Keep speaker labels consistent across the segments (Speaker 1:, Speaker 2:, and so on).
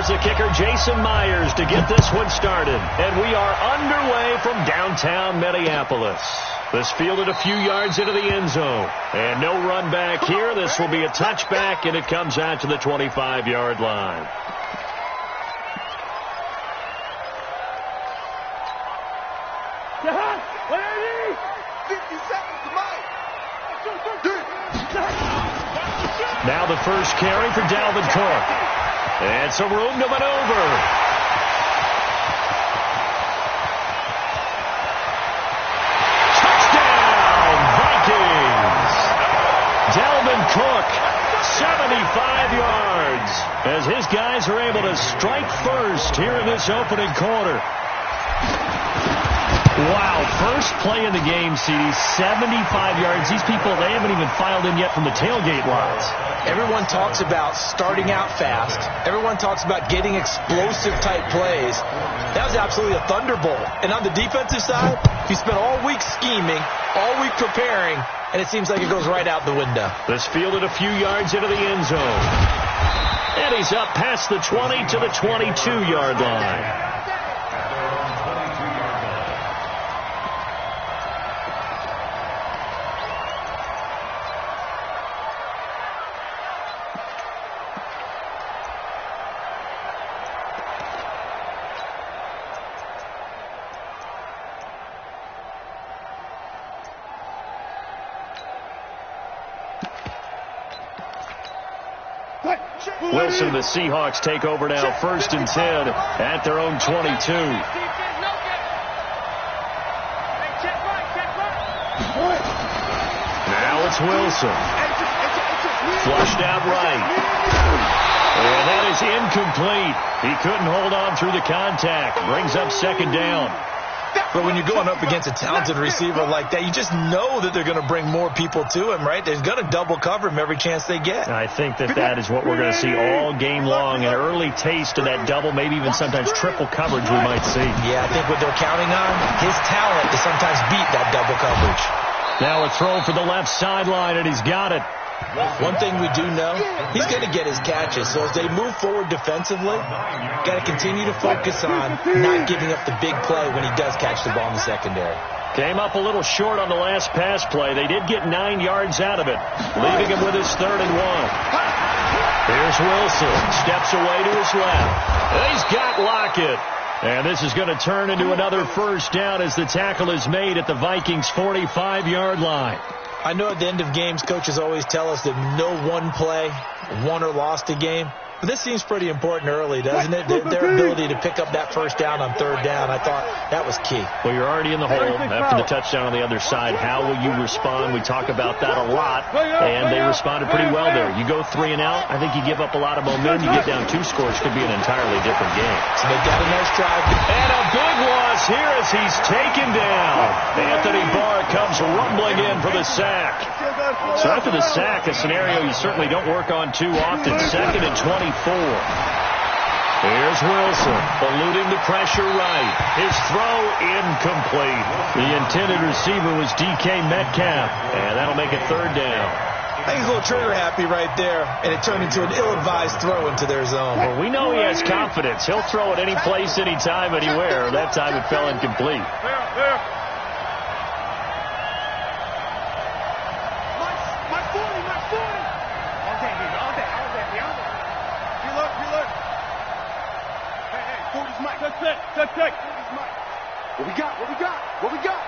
Speaker 1: the kicker, Jason Myers, to get this one started. And we are underway from downtown Minneapolis. This fielded a few yards into the end zone. And no run back here. This will be a touchback, and it comes out to the 25-yard line. Now the first carry for Dalvin Cook. And some room to maneuver. Touchdown, Vikings! Dalvin Cook, 75 yards, as his guys are able to strike first here in this opening quarter. Wow, first play of the game, CD, 75 yards. These people, they haven't even filed in yet from the tailgate lines.
Speaker 2: Everyone talks about starting out fast. Everyone talks about getting explosive-type plays. That was absolutely a thunderbolt. And on the defensive side, he spent all week scheming, all week preparing, and it seems like it goes right out the window.
Speaker 1: This fielded a few yards into the end zone. And he's up past the 20 to the 22-yard line. Wilson and the Seahawks take over now, 1st and 10 at their own 22. Now it's Wilson. Flushed out right. And that is incomplete. He couldn't hold on through the contact. Brings up 2nd down.
Speaker 2: But when you're going up against a talented receiver like that, you just know that they're going to bring more people to him, right? They're going to double cover him every chance they get.
Speaker 1: I think that is what we're going to see all game long. An early taste of that double, maybe even sometimes triple coverage we might see.
Speaker 2: Yeah, I think what they're counting on, his talent to sometimes beat that double coverage.
Speaker 1: Now a throw for the left sideline, and he's got it.
Speaker 2: One thing we do know, he's going to get his catches. So as they move forward defensively, got to continue to focus on not giving up the big play when he does catch the ball in the secondary.
Speaker 1: Came up a little short on the last pass play. They did get 9 yards out of it, leaving him with his 3rd and 1. Here's Wilson. Steps away to his left. He's got Lockett. And this is going to turn into another 1st down as the tackle is made at the Vikings' 45-yard line.
Speaker 2: I know at the end of games, coaches always tell us that no one play won or lost a game. But this seems pretty important early, doesn't it? Their ability to pick up that 1st down on 3rd down, I thought that was key.
Speaker 1: Well, you're already in the hole after the touchdown on the other side. How will you respond? We talk about that a lot, and they responded pretty well there. You go 3 and out, I think you give up a lot of momentum. You get down 2 scores, could be an entirely different game.
Speaker 2: So they got a nice drive.
Speaker 1: And a big loss here as he's taken down. Anthony Barr comes rumbling in for the sack. So after the sack, a scenario you certainly don't work on too often. 2nd and 24. Here's Wilson, eluding the pressure right. His throw incomplete. The intended receiver was DK Metcalf, and that'll make it 3rd down.
Speaker 2: I think he's a little trigger happy right there, and it turned into an ill-advised throw into their zone.
Speaker 1: Well, we know he has confidence. He'll throw it any place, anytime, anywhere. That time it fell incomplete.
Speaker 3: What we got?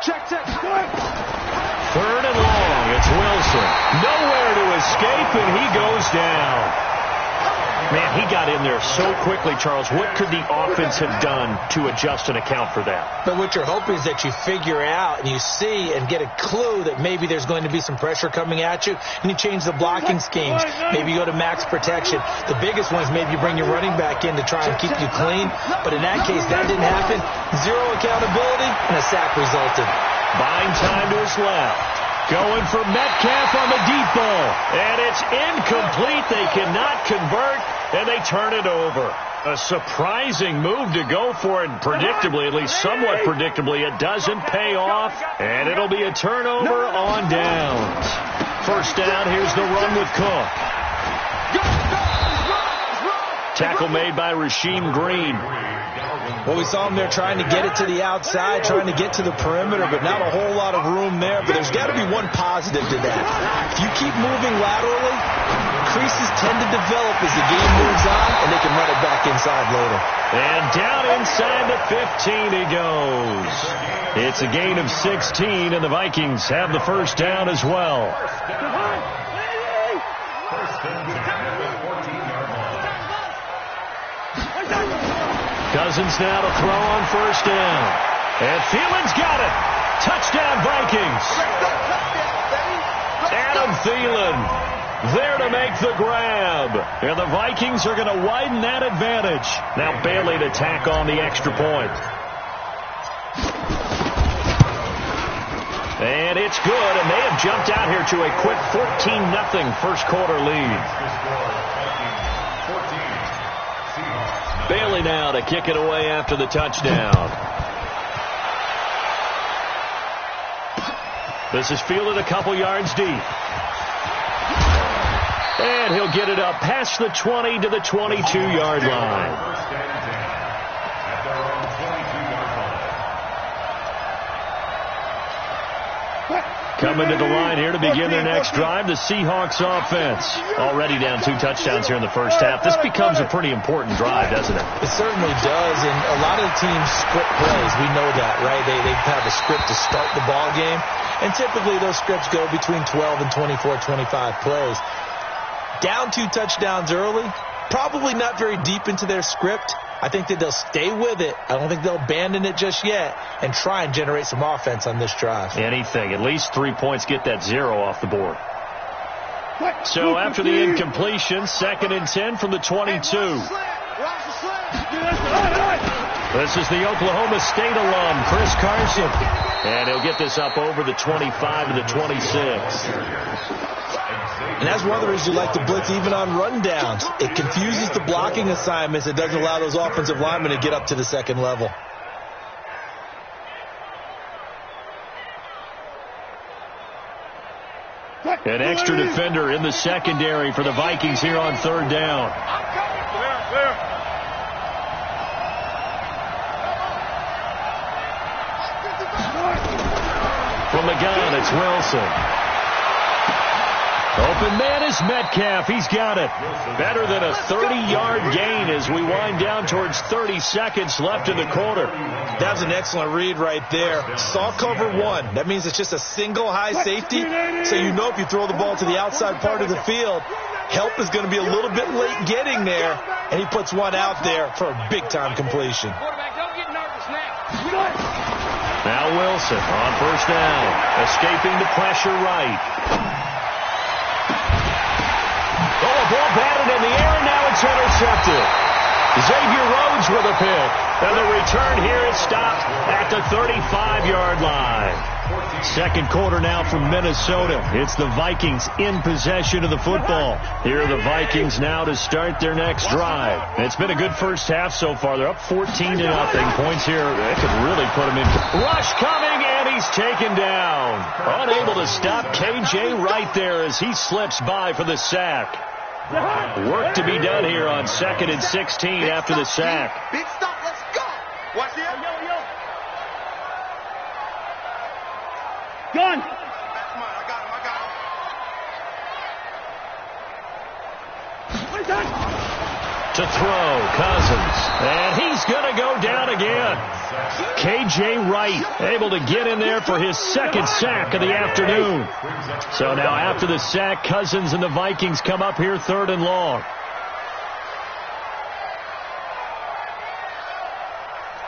Speaker 3: Check.
Speaker 1: 3rd and long. It's Wilson. Nowhere to escape, and he goes down. Man, he got in there so quickly, Charles. What could the offense have done to adjust and account for that?
Speaker 2: But what you're hoping is that you figure out and you see and get a clue that maybe there's going to be some pressure coming at you, and you change the blocking schemes. Maybe you go to max protection. The biggest one is maybe you bring your running back in to try and keep you clean. But in that case, that didn't happen. 0 accountability, and a sack resulted.
Speaker 1: Buying time to his left. Going for Metcalf on the deep ball. And it's incomplete. They cannot convert, and they turn it over. A surprising move to go for it, predictably, at least somewhat predictably. It doesn't pay off, and it'll be a turnover on downs. 1st down, here's the run with Cook. Tackle made by Rasheem Green.
Speaker 2: Well, we saw him there trying to get it to the outside, trying to get to the perimeter, but not a whole lot of room there. But there's got to be one positive to that. If you keep moving laterally, creases tend to develop as the game moves on, and they can run it back inside later.
Speaker 1: And down inside the 15 he goes. It's a gain of 16, and the Vikings have the first down as well. Cousins now to throw on first down. And Thielen's got it. Touchdown, Vikings. Adam Thielen there to make the grab. And the Vikings are going to widen that advantage. Now Bailey to tack on the extra point. And it's good, and they have jumped out here to a quick 14-0 first quarter lead. Bailey now to kick it away after the touchdown. This is fielded a couple yards deep. And he'll get it up past the 20 to the 22-yard line. Coming to the line here to begin their next drive, the Seahawks offense. Already down 2 touchdowns here in the first half. This becomes a pretty important drive, doesn't it?
Speaker 2: It certainly does, and a lot of the teams script plays. We know that, right? They have a script to start the ball game, and typically those scripts go between 12 and 24, 25 plays. Down 2 touchdowns early, probably not very deep into their script. I think that they'll stay with it. I don't think they'll abandon it just yet and try and generate some offense on this drive.
Speaker 1: Anything. At least 3 points, get that 0 off the board. So after the incompletion, 2nd and 10 from the 22. This is the Oklahoma State alum, Chris Carson. And he'll get this up over the 25 to the 26.
Speaker 2: And that's one of the reasons you like to blitz even on rundowns. It confuses the blocking assignments. It doesn't allow those offensive linemen to get up to the second level.
Speaker 1: An extra defender in the secondary for the Vikings here on 3rd down. From the gun, it's Wilson. Open man is Metcalf. He's got it. Better than a 30-yard gain as we wind down towards 30 seconds left in the quarter.
Speaker 2: That was an excellent read right there. Saw cover 1. That means it's just a single high safety. So you know if you throw the ball to the outside part of the field, help is going to be a little bit late getting there. And he puts one out there for a big-time completion.
Speaker 1: Now Wilson on first down. Escaping the pressure right. Oh, ball batted in the air, and now it's intercepted. Xavier Rhodes with a pick. And the return here is stopped at the 35-yard line. Second quarter now from Minnesota. It's the Vikings in possession of the football. Here are the Vikings now to start their next drive. It's been a good first half so far. They're up 14-0. Points here, they could really put them in. Rush coming, and he's taken down. Unable to stop KJ Wright there as he slips by for the sack. Work to be done here on 2nd and 16 after the sack.
Speaker 3: Big stop, let's go. Watch the gun.
Speaker 1: To throw, Cousins. And he's going to go down again. KJ Wright able to get in there for his 2nd sack of the afternoon. So now after the sack, Cousins and the Vikings come up here 3rd and long.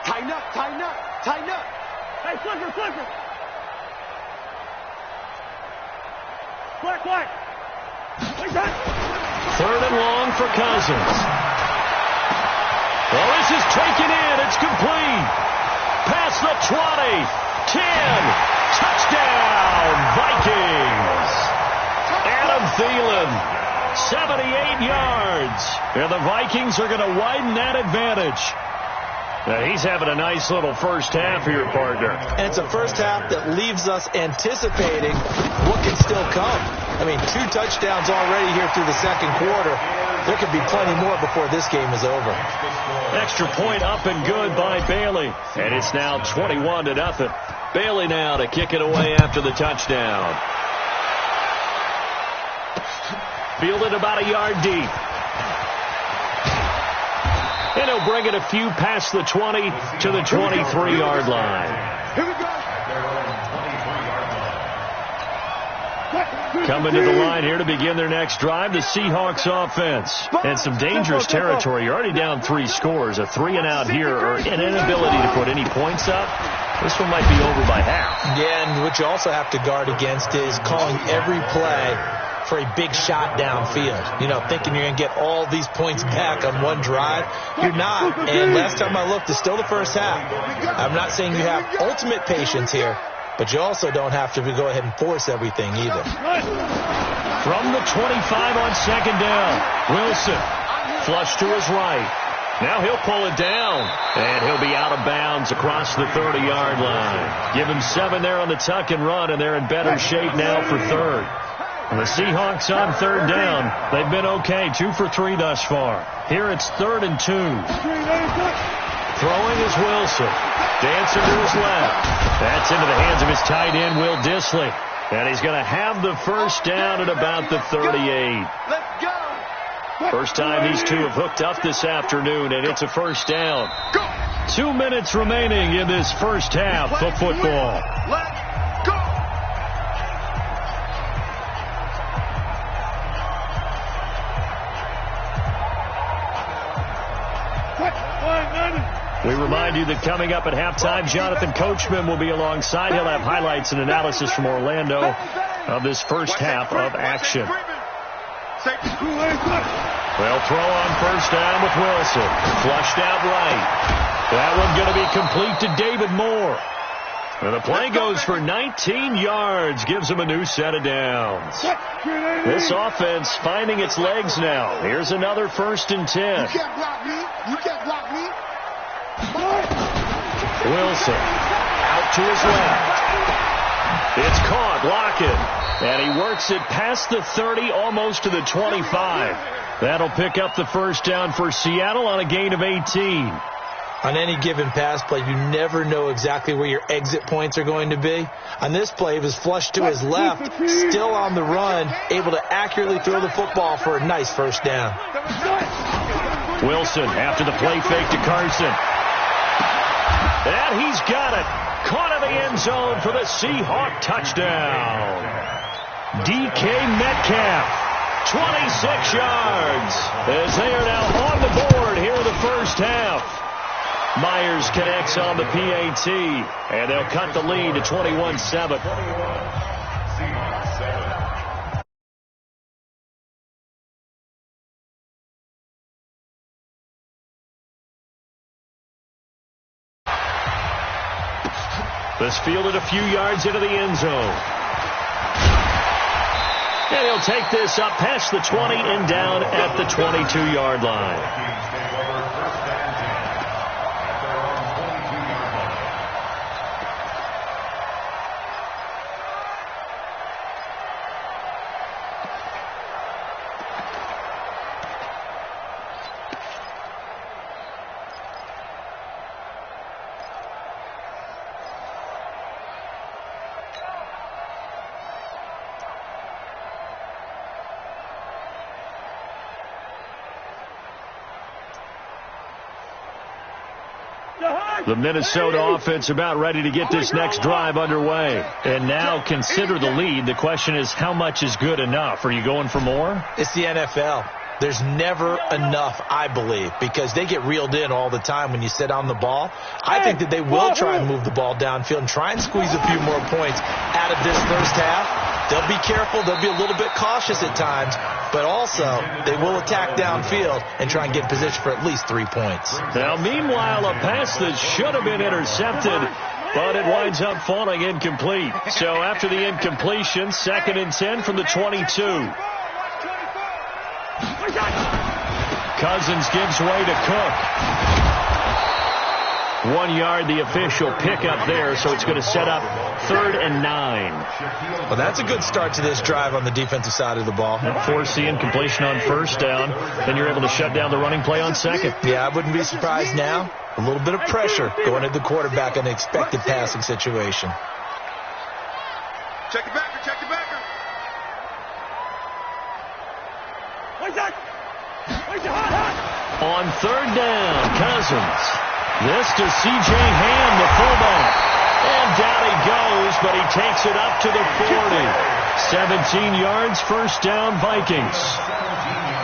Speaker 3: Tighten up, tighten up, tighten up. Hey, Clifford. Quick.
Speaker 1: 3rd and long for Cousins. Well, this is taken in. It's complete. Past the 20. 10. Touchdown, Vikings. Adam Thielen, 78 yards. And the Vikings are going to widen that advantage. Now, he's having a nice little first half here, partner.
Speaker 2: And it's a first half that leaves us anticipating what can still come. I mean, 2 touchdowns already here through the second quarter. there could be plenty more before this game is over.
Speaker 1: Extra point up and good by Bailey. And it's now 21-0. Bailey now to kick it away after the touchdown. Fielded about a yard deep. And he'll bring it a few past the 20 to the 23-yard line.
Speaker 3: Here we go.
Speaker 1: Coming to the line here to begin their next drive, the Seahawks offense. And some dangerous territory. You're already down 3 scores. A 3-and-out here, or an inability to put any points up. This one might be over by half.
Speaker 2: Yeah, and what you also have to guard against is calling every play for a big shot downfield. You know, thinking you're going to get all these points back on one drive. You're not. And last time I looked, it's still the first half. I'm not saying you have ultimate patience here, but you also don't have to go ahead and force everything either.
Speaker 1: From the 25 on second down, Wilson flush to his right. Now he'll pull it down, and he'll be out of bounds across the 30-yard line. Give him 7 there on the tuck and run, and they're in better shape now for third. And the Seahawks on third down. They've been okay, 2 for 3 thus far. Here it's 3rd and 2. Throwing is Wilson. Dancing to his left. That's into the hands of his tight end, Will Dissly. And he's going to have the first down at about the 38.
Speaker 3: Let's go.
Speaker 1: First time these two have hooked up this afternoon, and it's a first down. 2 minutes remaining in this first half of football.
Speaker 3: Let's go.
Speaker 1: We remind you that coming up at halftime, Jonathan Coachman will be alongside. He'll have highlights and analysis from Orlando of this first half of action. They'll throw on first down with Wilson. Flushed out right. That one going to be complete to David Moore. And the play goes for 19 yards, gives him a new set of downs. This offense finding its legs now. Here's another 1st and 10.
Speaker 3: You can't block me. You can't block me.
Speaker 1: Wilson out to his left. It's caught, Lockett. And he works it past the 30, almost to the 25. That'll pick up the first down for Seattle on a gain of 18.
Speaker 2: On any given pass play, you never know exactly where your exit points are going to be. On this play, it was flushed to his left, still on the run, able to accurately throw the football for a nice first down.
Speaker 1: Wilson after the play fake to Carson. And he's got it. Caught in the end zone for the Seahawk touchdown. DK Metcalf, 26 yards, as they are now on the board here in the first half. Myers connects on the PAT, and they'll cut the lead to 21-7. This fielded a few yards into the end zone. And he'll take this up past the 20 and down at the 22-yard line. The Minnesota offense about ready to get this next drive underway. And now consider the lead. The question is, how much is good enough? Are you going for more?
Speaker 2: It's the NFL. There's never enough, I believe, because they get reeled in all the time when you sit on the ball. I think that they will try and move the ball downfield and try and squeeze a few more points out of this first half. They'll be careful. They'll be a little bit cautious at times, but also they will attack downfield and try and get in position for at least 3 points.
Speaker 1: Now, meanwhile, a pass that should have been intercepted, but it winds up falling incomplete. So after the incompletion, 2nd and 10 from the 22. Cousins gives way to Cook. 1 yard, the official pickup there, so it's going to set up 3rd and 9.
Speaker 2: Well, that's a good start to this drive on the defensive side of the ball.
Speaker 1: Force the incompletion on 1st down, then you're able to shut down the running play on 2nd.
Speaker 2: Yeah, I wouldn't be surprised now. A little bit of pressure going at the quarterback in an expected passing situation.
Speaker 3: Check the backer, check the backer.
Speaker 1: On 3rd down, Cousins. This to C.J. Ham, the fullback. And down he goes, but he takes it up to the 40. 17 yards, 1st down, Vikings.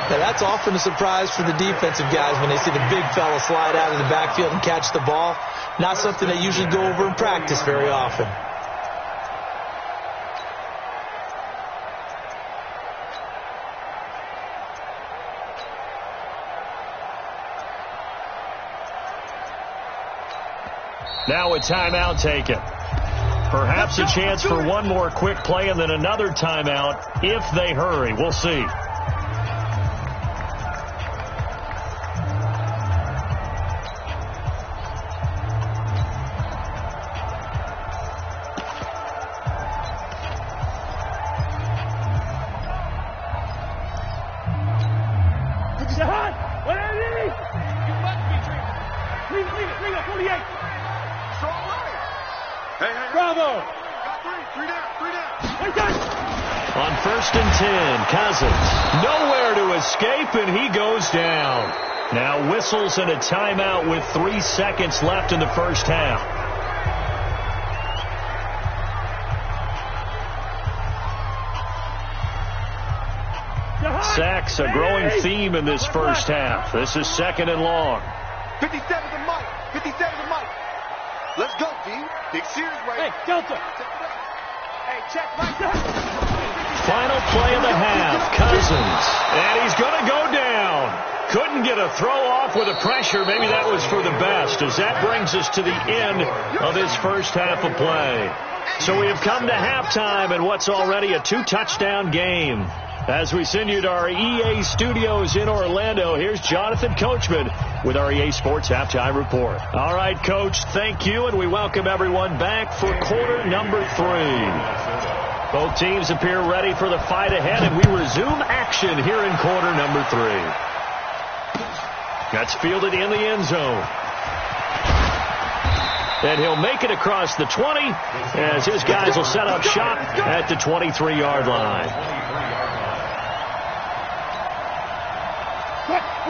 Speaker 2: Now, that's often a surprise for the defensive guys when they see the big fella slide out of the backfield and catch the ball. Not something they usually go over in practice very often.
Speaker 1: Now a timeout taken. Perhaps a chance for one more quick play and then another timeout if they hurry. We'll see. On 1st and 10, Cousins. Nowhere to escape, and he goes down. Now whistles and a timeout with 3 seconds left in the 1st half. Sacks, a growing theme in this 1st half. This is 2nd and long.
Speaker 3: 57 to Mike. 57 to Mike. Let's go, D. Big series way. Hey, Delta. Hey, check Mike.
Speaker 1: Final play of the half, Cousins. And he's going to go down. Couldn't get a throw off with the pressure. Maybe that was for the best, as that brings us to the end of this 1st half of play. So we have come to halftime in what's already a 2-touchdown game. As we send you to our EA studios in Orlando, here's Jonathan Coachman with our EA Sports Halftime Report. All right, Coach, thank you, and we welcome everyone back for quarter number 3. Both teams appear ready for the fight ahead, and we resume action here in quarter number 3. That's fielded in the end zone. And he'll make it across the 20 as his guys will set up shop at the 23-yard line.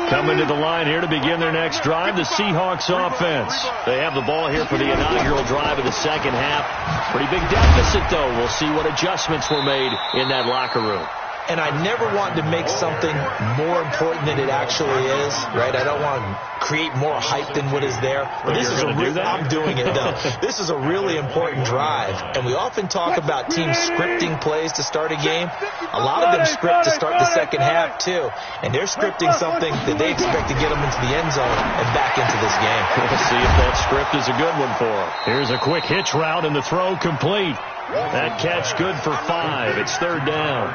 Speaker 1: Coming to the line here to begin their next drive, the Seahawks offense. They have the ball here for the inaugural drive of the 2nd half. Pretty big deficit, though. We'll see what adjustments were made in that locker room.
Speaker 2: And I never want to make something more important than it actually is, right? I don't want to create more hype than what is there. But this is I'm doing it, though. This is a really important drive. And we often talk about teams scripting plays to start a game. A lot of them script to start the 2nd half, too. And they're scripting something that they expect to get them into the end zone and back into this game.
Speaker 1: We'll see if that script is a good one for them. Here's a quick hitch route and the throw complete. That catch good for 5. It's 3rd down.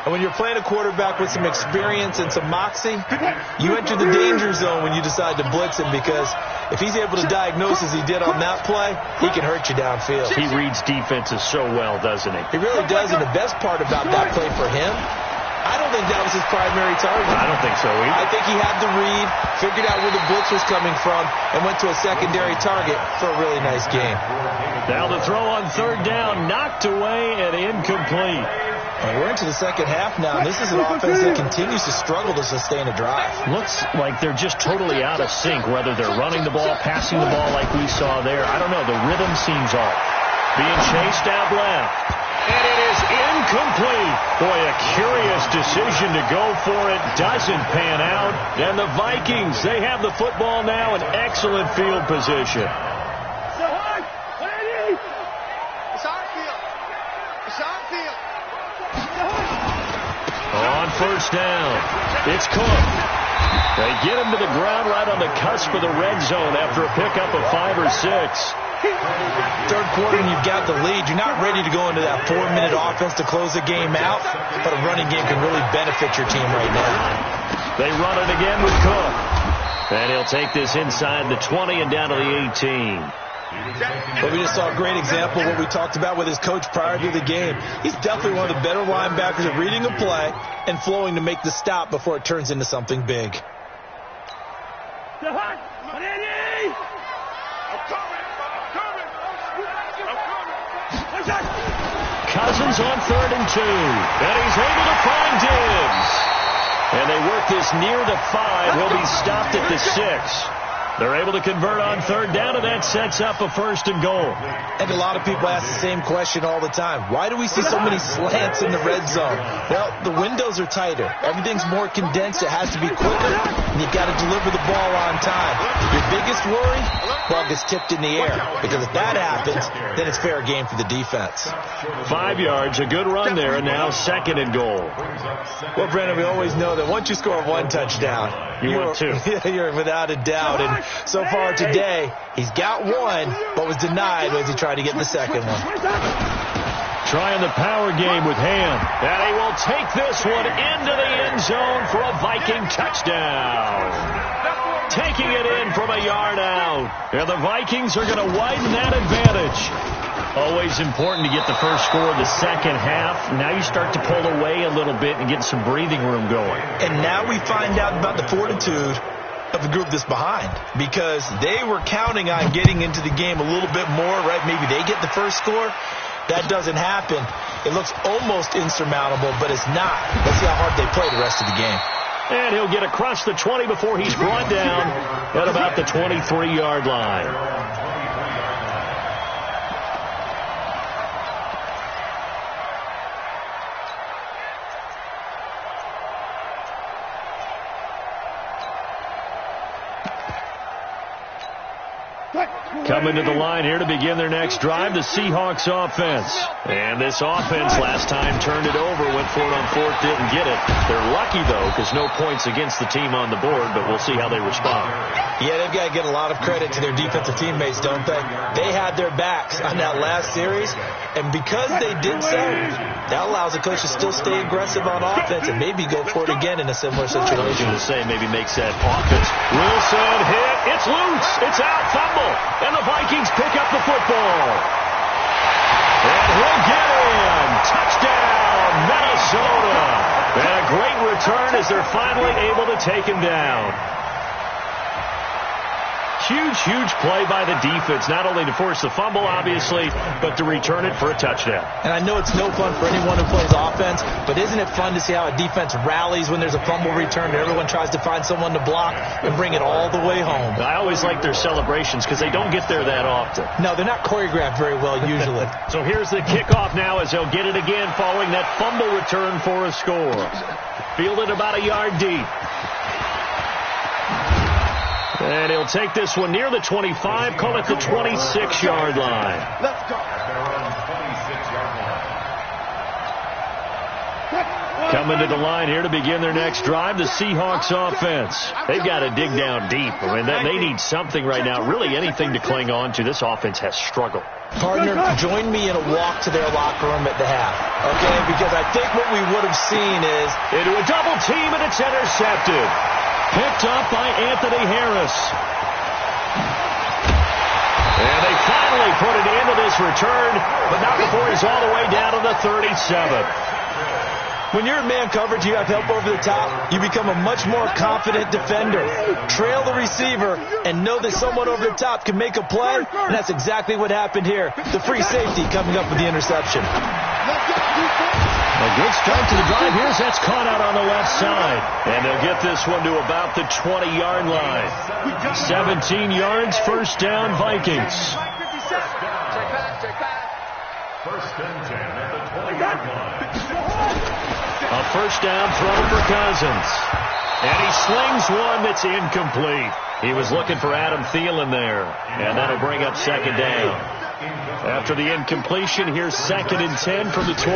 Speaker 2: And when you're playing a quarterback with some experience and some moxie, you enter the danger zone when you decide to blitz him, because if he's able to diagnose as he did on that play, he can hurt you downfield.
Speaker 1: He reads defenses so well, doesn't he?
Speaker 2: He really does, and the best part about that play for him, I don't think that was his primary target.
Speaker 1: I don't think so either.
Speaker 2: I think he had the read, figured out where the blitz was coming from, and went to a secondary target for a really nice game.
Speaker 1: Now the throw on 3rd down, knocked away and incomplete.
Speaker 2: And we're into the 2nd half now, and this is an offense that continues to struggle to sustain a drive.
Speaker 1: Looks like they're just totally out of sync, whether they're running the ball, passing the ball like we saw there. I don't know. The rhythm seems off. Being chased out left. And it is incomplete. Boy, a curious decision to go for it. Doesn't pan out. And the Vikings, they have the football now in excellent field position. On 1st down, it's Cook. They get him to the ground right on the cusp of the red zone after a pickup of 5 or 6.
Speaker 2: 3rd quarter, and you've got the lead. You're not ready to go into that 4-minute offense to close the game out, but a running game can really benefit your team right now.
Speaker 1: They run it again with Cook. And he'll take this inside the 20 and down to the 18.
Speaker 2: But we just saw a great example of what we talked about with his coach prior to the game. He's definitely one of the better linebackers at reading a play and flowing to make the stop before it turns into something big.
Speaker 1: Cousins on 3rd and 2. And he's able to find Diggs. And they work this near the 5. He'll be stopped at the 6. They're able to convert on 3rd down, and that sets up a 1st and goal.
Speaker 2: And a lot of people ask the same question all the time. Why do we see so many slants in the red zone? Well, the windows are tighter. Everything's more condensed. It has to be quicker, and you've got to deliver the ball on time. Your biggest worry? Ball gets tipped in the air. Because if that happens, then it's fair game for the defense.
Speaker 1: 5 yards, a good run there, and now 2nd and goal.
Speaker 2: Well, Brandon, we always know that once you score 1 touchdown,
Speaker 1: you're 2.
Speaker 2: You're without a doubt. And so far today, he's got 1, but was denied as he tried to get the 2nd one.
Speaker 1: Trying the power game with Ham. And he will take this one into the end zone for a Viking touchdown. Taking it in from a yard out. And the Vikings are going to widen that advantage. Always important to get the first score of the second half. Now you start to pull away a little bit and get some breathing room going.
Speaker 2: And now we find out about the fortitude of the group that's behind, because they were counting on getting into the game a little bit more, right? Maybe they get the first score. That doesn't happen. It looks almost insurmountable, but it's not. Let's see how hard they play the rest of the game.
Speaker 1: And he'll get across the 20 before he's brought down at about the 23-yard line. Coming to the line here to begin their next drive, the Seahawks offense. And this offense last time turned it over, went for it on 4th, didn't get it. They're lucky, though, because no points against the team on the board, but we'll see how they respond.
Speaker 2: Yeah, they've got to get a lot of credit to their defensive teammates, don't they? They had their backs on that last series, and because they did so, that allows the coach to still stay aggressive on offense and maybe go for it again in a similar situation.
Speaker 1: I was going to say, maybe makes that offense. Wilson hit. It's loose. It's out. Fumble. And the Vikings pick up the football. And he'll get in. Touchdown, Minnesota. And a great return as they're finally able to take him down. Huge, huge play by the defense, not only to force the fumble, obviously, but to return it for a touchdown.
Speaker 2: And I know it's no fun for anyone who plays offense, but isn't it fun to see how a defense rallies when there's a fumble return and everyone tries to find someone to block and bring it all the way home?
Speaker 1: I always like their celebrations because they don't get there that often.
Speaker 2: No, they're not choreographed very well usually.
Speaker 1: So here's the kickoff now as they'll get it again following that fumble return for a score. Fielded about a yard deep. And he'll take this one near the 25, call it the 26-yard line.
Speaker 3: Let's go.
Speaker 1: Coming to the line here to begin their next drive, the Seahawks offense. They've got to dig down deep. I mean, they need something right now, really anything to cling on to. This offense has struggled.
Speaker 2: Partner, join me in a walk to their locker room at the half, okay? Because I think what we would have seen is...
Speaker 1: into a double team, and it's intercepted. Picked up by Anthony Harris. And they finally put it into this return, but not before he's all the way down to the 37.
Speaker 2: When you're in man coverage, you have help over the top, you become a much more confident defender. Trail the receiver and know that someone over the top can make a play, and that's exactly what happened here. The free safety coming up with the interception.
Speaker 1: A good start to the drive. Here's that's caught out on the left side. And they'll get this one to about the 20-yard line. 17 yards, first down, Vikings.
Speaker 4: First and 10 at the 20-yard line.
Speaker 1: A first down throw for Cousins. And he slings one that's incomplete. He was looking for Adam Thielen there. And that'll bring up second down. After the incompletion, here's 2nd and 10 from the 20.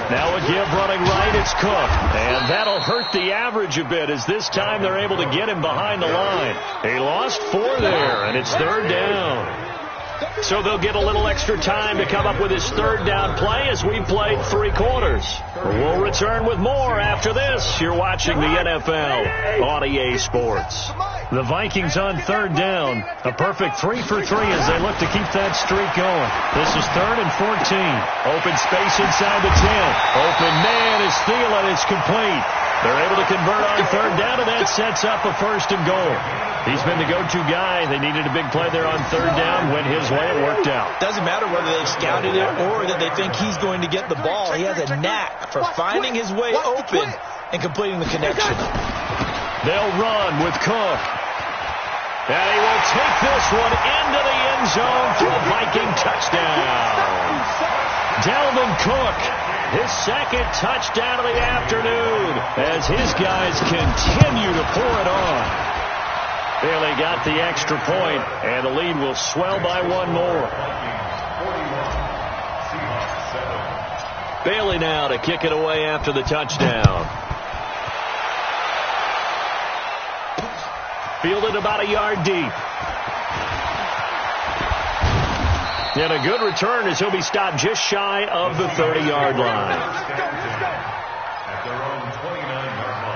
Speaker 1: Now a give running right, it's Cook. And that'll hurt the average a bit as this time they're able to get him behind the line. He lost 4 there, and it's 3rd down. So they'll get a little extra time to come up with his third down play as we've played 3 quarters. We'll return with more after this. You're watching the NFL on EA Sports. The Vikings on third down. A perfect 3 for 3 as they look to keep that streak going. This is 3rd and 14. Open space inside the 10. Open man is Thielen. It's complete. They're able to convert on third down, and that sets up a 1st and goal. He's been the go-to guy. They needed a big play there on third down. Went his way. It worked out.
Speaker 2: Doesn't matter whether they've scouted it or that they think he's going to get the ball. He has a knack for finding his way open and completing the connection.
Speaker 1: They'll run with Cook. And he will take this one into the end zone for a Viking touchdown. Dalvin Cook, his 2nd touchdown of the afternoon as his guys continue to pour it on. Bailey got the extra point, and the lead will swell by 1 more. Bailey now to kick it away after the touchdown. Fielded about a yard deep. And a good return as he'll be stopped just shy of the 30-yard line.
Speaker 4: At their own 29-yard line.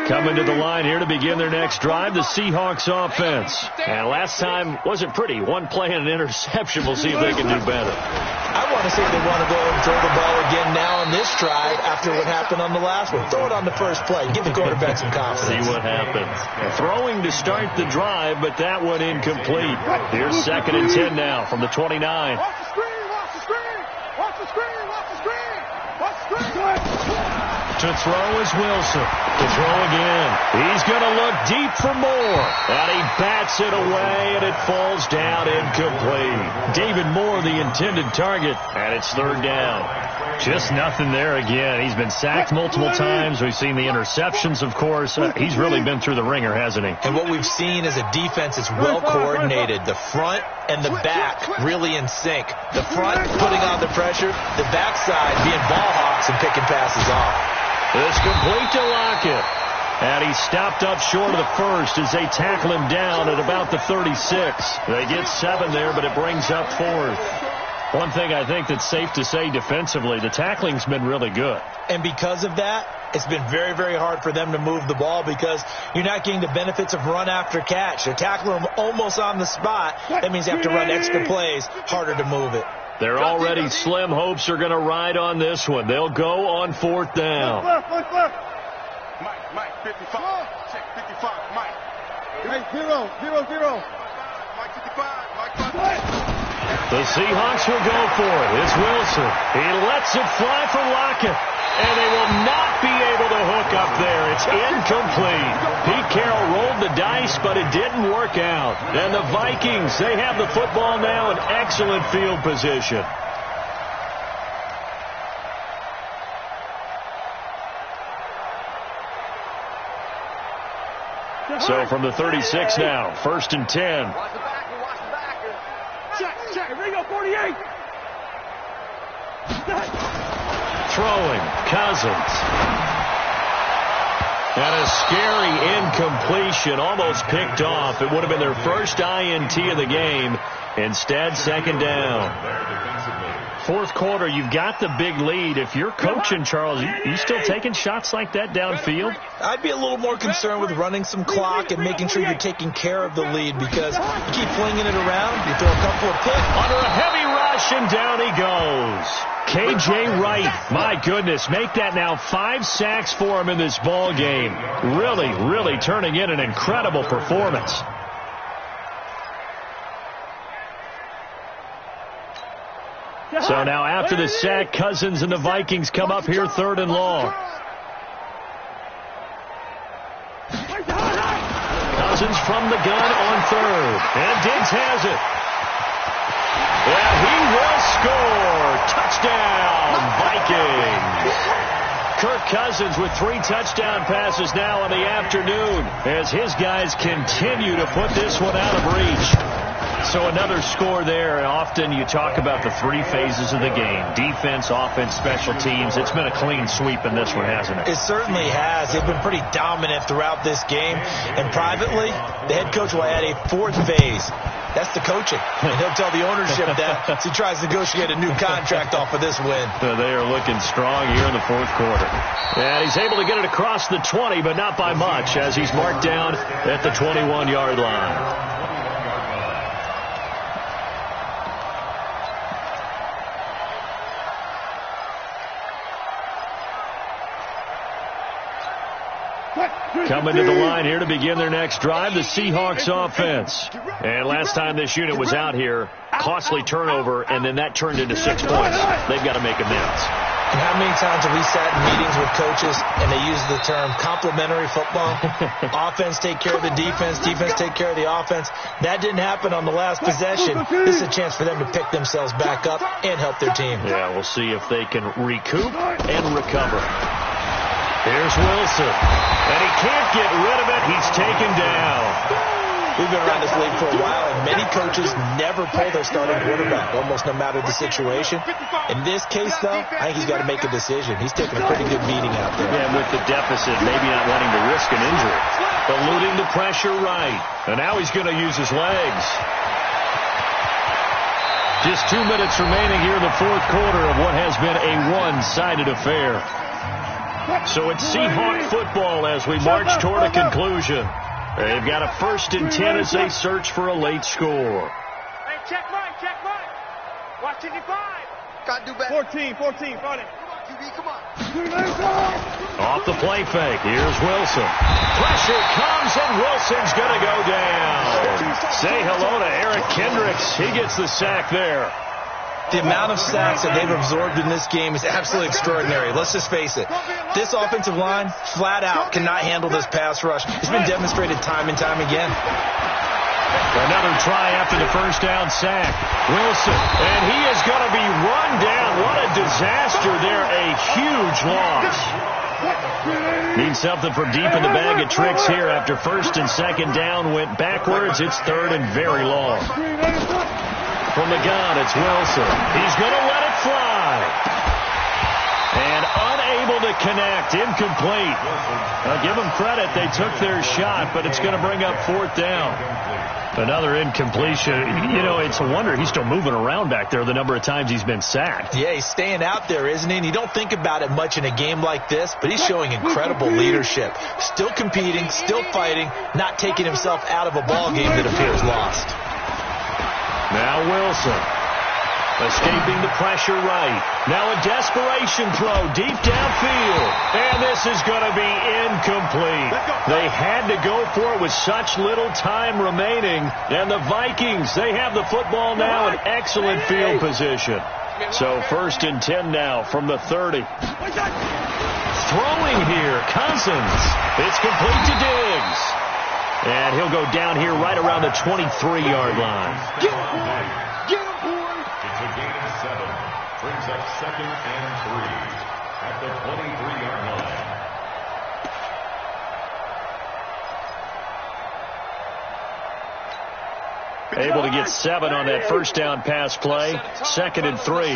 Speaker 1: Coming to the line here to begin their next drive, the Seahawks offense. And last time wasn't pretty. 1 play and an interception. We'll see if they can do better.
Speaker 2: I want to say they want to go and throw the ball again now on this drive after what happened on the last one. Throw it on the first play. Give the quarterback some confidence.
Speaker 1: See what happens. Throwing to start the drive, but that one incomplete. Here's 2nd and 10 now from the 29.
Speaker 3: Watch the screen, watch the screen, watch the screen, watch the screen, watch the screen.
Speaker 1: To throw is Wilson. To throw again. He's going to look deep for more. And he bats it away, and it falls down incomplete. David Moore, the intended target, and it's 3rd down. Just nothing there again. He's been sacked multiple times. We've seen the interceptions, of course. He's really been through the ringer, hasn't he?
Speaker 2: And what we've seen is a defense that's well coordinated. The front and the back really in sync. The front putting on the pressure, the backside being ball hawks and picking passes off.
Speaker 1: It's complete to Lockett. And he stopped up short of the 1st as they tackle him down at about the 36. They get 7 there, but it brings up 4th. One thing I think that's safe to say defensively, the tackling's been really good.
Speaker 2: And because of that, it's been very, very hard for them to move the ball because you're not getting the benefits of run after catch. They're tackling them almost on the spot. That means they have to run extra plays, harder to move it.
Speaker 1: Their already slim hopes are going to ride on this one. They'll go on 4th down.
Speaker 3: Mike, 55. Check 55, Mike. Mike, 0, 0, 0. Mike, 55, Mike, 55.
Speaker 1: The Seahawks will go for it. It's Wilson. He lets it fly for Lockett. And they will not be able to hook up there. It's incomplete. Pete Carroll rolled the dice, but it didn't work out. And the Vikings, they have the football now in excellent field position. So from the 36 now, 1st and 10.
Speaker 3: Watch the backer, watch the backer. Check, Ringo 48.
Speaker 1: Throwing, Cousins. And a scary incompletion, almost picked off. It would have been their first INT of the game. Instead, 2nd down. 4th quarter, you've got the big lead. If you're coaching, Charles, you still taking shots like that downfield?
Speaker 2: I'd be a little more concerned with running some clock and making sure you're taking care of the lead because you keep flinging it around, you throw a couple of picks.
Speaker 1: Under a heavy rush, and down he goes. K.J. Wright, my goodness, make that now 5 sacks for him in this ball game. Really, really turning in an incredible performance. So now after the sack, Cousins and the Vikings come up here 3rd and long. Cousins from the gun on 3rd. And Diggs has it. And he will score. Touchdown, Vikings. Kirk Cousins with 3 touchdown passes now in the afternoon as his guys continue to put this one out of reach. So another score there, and often you talk about the 3 phases of the game. Defense, offense, special teams. It's been a clean sweep in this one, hasn't it?
Speaker 2: It certainly has. They've been pretty dominant throughout this game. And privately, the head coach will add a 4th phase. That's the coaching. And he'll tell the ownership that as he tries to negotiate a new contract off of this win.
Speaker 1: They are looking strong here in the fourth quarter. And he's able to get it across the 20, but not by much, as he's marked down at the 21-yard line. Coming to the line here to begin their next drive, the Seahawks offense. And last time this unit was out here, costly turnover, and then that turned into 6 points. They've got to make amends.
Speaker 2: And how many times have we sat in meetings with coaches and they use the term complementary football? Offense take care of the defense, defense take care of the offense. That didn't happen on the last possession. This is a chance for them to pick themselves back up and help their team.
Speaker 1: Yeah, we'll see if they can recoup and recover. Here's Wilson, and he can't get rid of it. He's taken down.
Speaker 2: We've been around this league for a while, and many coaches never pull their starting quarterback, almost no matter the situation. In this case, though, I think he's got to make a decision. He's taking a pretty good beating out there.
Speaker 1: Yeah, with the deficit, maybe not wanting to risk an injury. Eluding the pressure right, and now he's going to use his legs. Just 2 minutes remaining here in the fourth quarter of what has been a one-sided affair. So it's Seahawk football as we march toward a conclusion. They've got a 1st and 10 as they search for a late score.
Speaker 3: Hey, check mine. Watch 55. Got to do better. 14, front it. Come on, QB,
Speaker 1: Off the play fake, here's Wilson. Pressure comes, and Wilson's going to go down. Say hello to Eric Kendricks. He gets the sack there.
Speaker 2: The amount of sacks that they've absorbed in this game is absolutely extraordinary. Let's just face it. This offensive line, flat out, cannot handle this pass rush. It's been demonstrated time and time again.
Speaker 1: Another try after the first down sack. Wilson, and he is going to be run down. What a disaster there. A huge loss. Needs something from deep in the bag of tricks here after 1st and 2nd down went backwards. It's 3rd and very long. From the gun, it's Wilson. He's going to let it fly. And unable to connect. Incomplete. I'll give them credit. They took their shot, but it's going to bring up 4th down. Another incompletion. You know, it's a wonder he's still moving around back there the number of times he's been sacked.
Speaker 2: Yeah, he's staying out there, isn't he? And you don't think about it much in a game like this, but he's showing incredible leadership. Still competing, still fighting, not taking himself out of a ball game that appears lost.
Speaker 1: Now Wilson, escaping the pressure right. Now a desperation throw deep downfield. And this is going to be incomplete. They had to go for it with such little time remaining. And the Vikings, they have the football now in excellent field position. So 1st and 10 now from the 30. Throwing here, Cousins. It's complete to Diggs. And he'll go down here right around the 23-yard line.
Speaker 4: It's a gain of 7. Brings up 2nd and 3 at the 23-yard line.
Speaker 1: Able to get 7 on that first down pass play. 2nd and 3.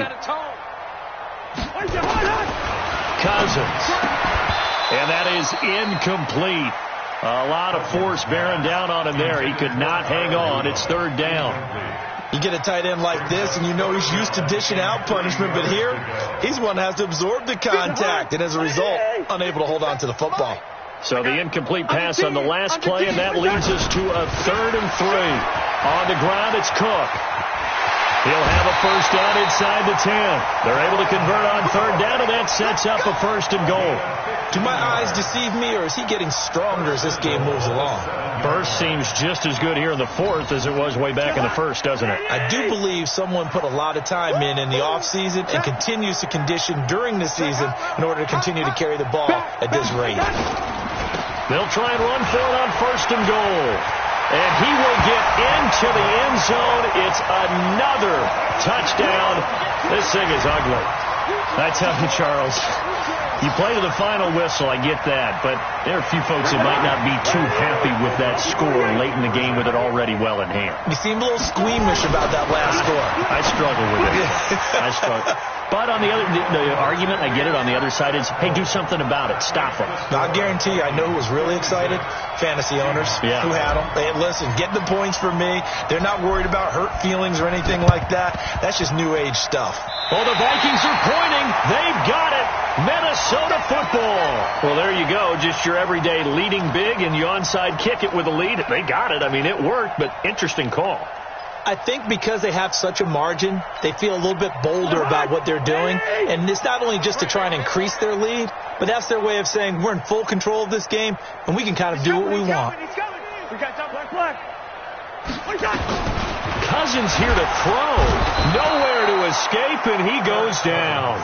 Speaker 1: Cousins. And that is incomplete. A lot of force bearing down on him there. He could not hang on. It's 3rd down.
Speaker 2: You get a tight end like this, and you know he's used to dishing out punishment, but here, he's one that has to absorb the contact, and as a result, unable to hold on to the football.
Speaker 1: So the incomplete pass on the last play, and that leads us to a 3rd and 3. On the ground, it's Cook. He'll have a first down inside the 10. They're able to convert on 3rd down, and that sets up a 1st and goal.
Speaker 2: Do my eyes deceive me, or is he getting stronger as this game moves along?
Speaker 1: Burst seems just as good here in the 4th as it was way back in the 1st, doesn't it?
Speaker 2: I do believe someone put a lot of time in the offseason and continues to condition during the season in order to continue to carry the ball at this rate.
Speaker 1: They'll try and run for it on 1st and goal. And he will get into the end zone. It's another touchdown. This thing is ugly. I tell you, Charles, You play to the final whistle, I get that, but there are a few folks that might not be too happy with that score late in the game with it already well in hand.
Speaker 2: You seem a little squeamish about that last score.
Speaker 1: I struggle with it. I struggle. But on the argument, I get it, on the other side is, hey, do something about it. Stop them.
Speaker 2: Now, I guarantee you, I know who was really excited. Fantasy owners who had them. They had, listen, get the points for me. They're not worried about hurt feelings or anything like that. That's just new age stuff.
Speaker 1: Well, the Vikings are pointing. They've got it. Minnesota football. Well, there you go. Just your everyday leading big, and you onside kick it with a lead. They got it. I mean, it worked, but interesting call.
Speaker 2: I think because they have such a margin, they feel a little bit bolder about what they're doing. And it's not only just to try and increase their lead, but that's their way of saying we're in full control of this game, and we can kind of do what we want.
Speaker 1: Cousins here to throw. Nowhere to escape, and he goes down.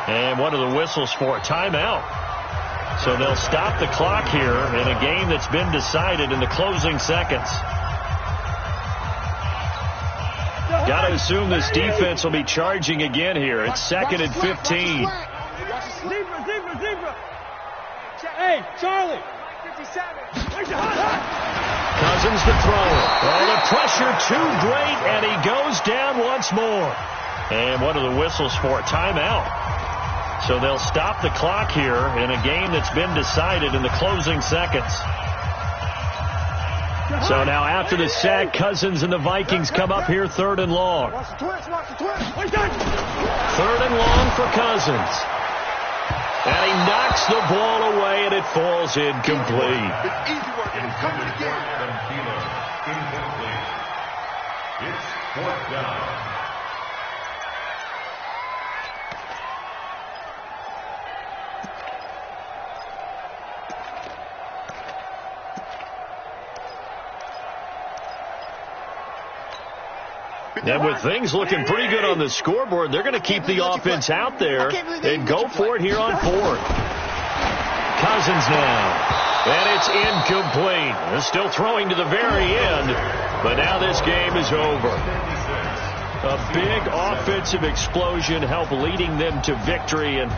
Speaker 1: And what are the whistles for? Timeout. So they'll stop the clock here in a game that's been decided in the closing seconds. Got to assume this defense will be charging again here. It's 2nd and 15.
Speaker 5: Hey, Charlie.
Speaker 1: Cousins to throw. Oh, the pressure too great, and he goes down once more. And what are the whistles for? Timeout. So they'll stop the clock here in a game that's been decided in the closing seconds. So now after the sack, Cousins and the Vikings come up here 3rd and long. 3rd and long for Cousins. And he knocks the ball away, and it falls incomplete.
Speaker 4: It's 4th down.
Speaker 1: And with things looking pretty good on the scoreboard, they're going to keep the offense out there and go for it here on 4th. Cousins now. And it's incomplete. They're still throwing to the very end, but now this game is over. A big offensive explosion helped leading them to victory, and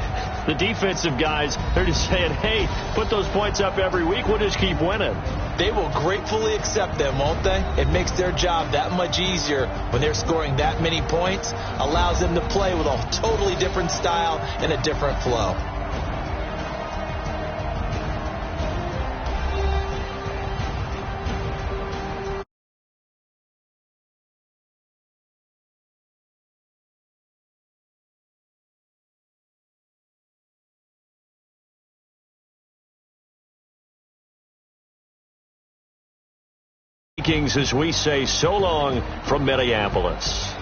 Speaker 1: the defensive guys, they're just saying, hey, put those points up every week, we'll just keep winning.
Speaker 2: They will gratefully accept them, won't they? It makes their job that much easier when they're scoring that many points, allows them to play with a totally different style and a different flow.
Speaker 1: Vikings, as we say so long from Minneapolis.